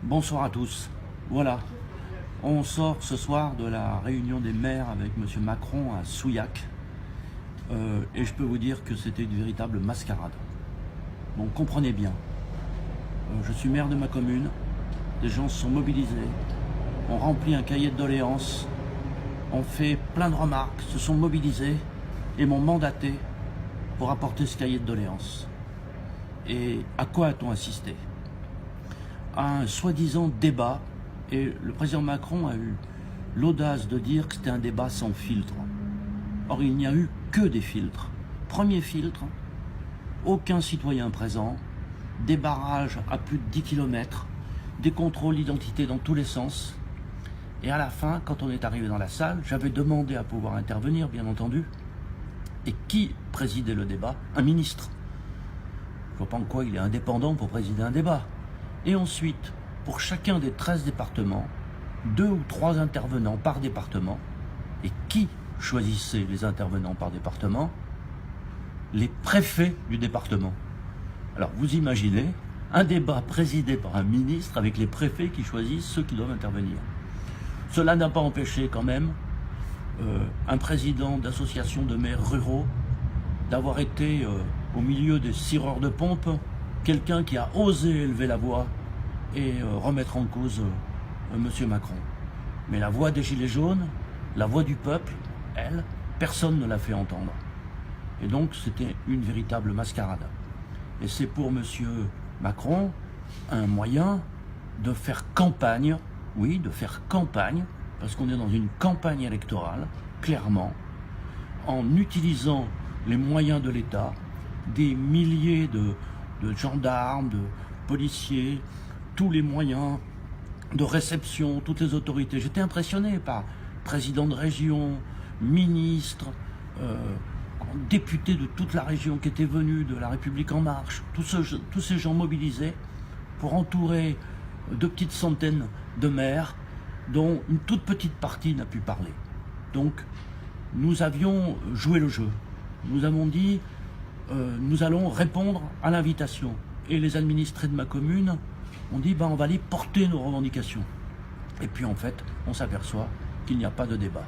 Bonsoir à tous. Voilà, on sort ce soir de la réunion des maires avec M. Macron à Souillac. Et je peux vous dire que c'était une véritable mascarade. Donc comprenez bien, je suis maire de ma commune, des gens se sont mobilisés, on remplit un cahier de doléances, on fait plein de remarques, se sont mobilisés et m'ont mandaté pour apporter ce cahier de doléances. Et à quoi a-t-on assisté? À un soi-disant débat, et le président Macron a eu l'audace de dire que c'était un débat sans filtre. Or, il n'y a eu que des filtres. Premier filtre, aucun citoyen présent, des barrages à plus de 10 km, des contrôles d'identité dans tous les sens. Et à la fin, quand on est arrivé dans la salle, j'avais demandé à pouvoir intervenir, bien entendu. Et qui présidait le débat? Un ministre. Je ne vois pas en quoi il est indépendant pour présider un débat. Et ensuite, pour chacun des 13 départements, 2 ou 3 intervenants par département. Et qui choisissait les intervenants par département? Les préfets du département. Alors vous imaginez un débat présidé par un ministre avec les préfets qui choisissent ceux qui doivent intervenir. Cela n'a pas empêché quand même un président d'association de maires ruraux d'avoir été au milieu des cireurs de pompe, quelqu'un qui a osé élever la voix et remettre en cause M. Macron. Mais la voix des Gilets jaunes, la voix du peuple, elle, personne ne l'a fait entendre. Et donc c'était une véritable mascarade. Et c'est pour M. Macron un moyen de faire campagne, oui, de faire campagne, parce qu'on est dans une campagne électorale, clairement, en utilisant les moyens de l'État, des milliers de gendarmes, de policiers, tous les moyens de réception, toutes les autorités. J'étais impressionné par président de région, ministre, députés de toute la région qui étaient venus de La République En Marche, tous ces gens mobilisés pour entourer de petites centaines de maires dont une toute petite partie n'a pu parler. Donc nous avions joué le jeu. Nous avons dit nous allons répondre à l'invitation. Et les administrés de ma commune ont dit on va aller porter nos revendications. Et puis en fait, on s'aperçoit qu'il n'y a pas de débat.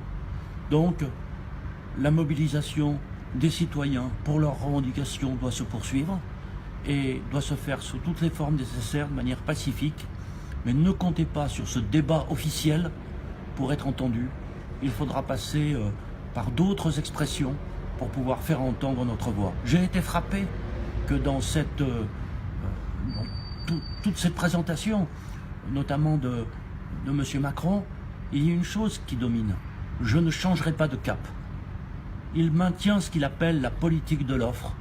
Donc la mobilisation des citoyens pour leurs revendications doit se poursuivre et doit se faire sous toutes les formes nécessaires de manière pacifique. Mais ne comptez pas sur ce débat officiel pour être entendu. Il faudra passer par d'autres expressions pour pouvoir faire entendre notre voix. J'ai été frappé que dans toute cette présentation, notamment de M. Macron, il y a une chose qui domine. Je ne changerai pas de cap. Il maintient ce qu'il appelle la politique de l'offre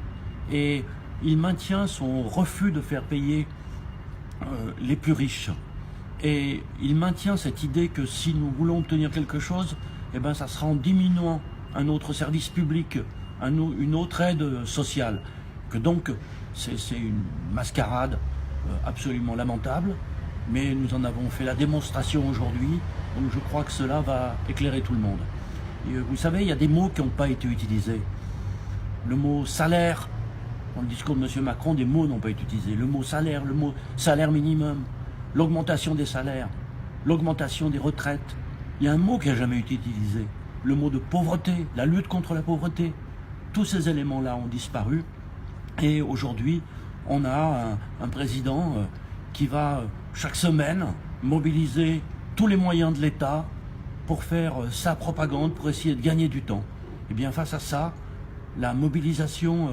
et il maintient son refus de faire payer les plus riches. Et il maintient cette idée que si nous voulons obtenir quelque chose, ça sera en diminuant un autre service public, une autre aide sociale. Que donc c'est une mascarade absolument lamentable, mais nous en avons fait la démonstration aujourd'hui, donc je crois que cela va éclairer tout le monde. Et vous savez, il y a des mots qui n'ont pas été utilisés. Le mot salaire, dans le discours de M. Macron, des mots n'ont pas été utilisés. Le mot salaire minimum, l'augmentation des salaires, l'augmentation des retraites. Il y a un mot qui n'a jamais été utilisé. Le mot de pauvreté, la lutte contre la pauvreté. Tous ces éléments-là ont disparu. Et aujourd'hui, on a un président qui va chaque semaine mobiliser tous les moyens de l'État pour faire sa propagande, pour essayer de gagner du temps. Et bien face à ça, la mobilisation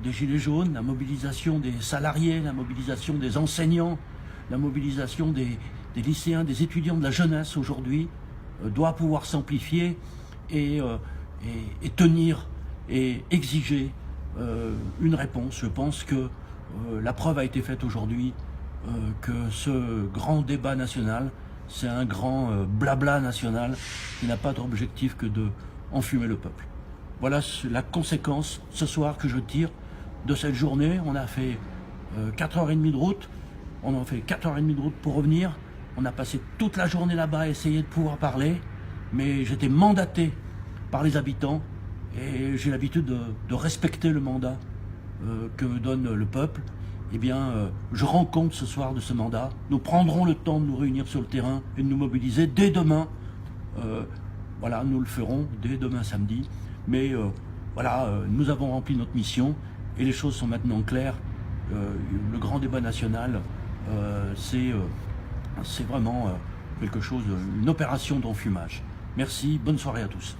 des Gilets jaunes, la mobilisation des salariés, la mobilisation des enseignants, la mobilisation des lycéens, des étudiants, de la jeunesse aujourd'hui doit pouvoir s'amplifier et tenir et exiger une réponse. Je pense que la preuve a été faite aujourd'hui que ce grand débat national, c'est un grand blabla national qui n'a pas d'objectif que de enfumer le peuple. Voilà la conséquence ce soir que je tire de cette journée. On a fait 4h30 de route, on a fait 4h30 de route pour revenir. On a passé toute la journée là-bas à essayer de pouvoir parler, mais j'étais mandaté par les habitants et j'ai l'habitude de respecter le mandat que me donne le peuple. eh bien, je rends compte ce soir de ce mandat. Nous prendrons le temps de nous réunir sur le terrain et de nous mobiliser dès demain. Voilà, nous le ferons dès demain samedi. Mais voilà, nous avons rempli notre mission et les choses sont maintenant claires. Le grand débat national, c'est vraiment quelque chose, une opération d'enfumage. Merci, bonne soirée à tous.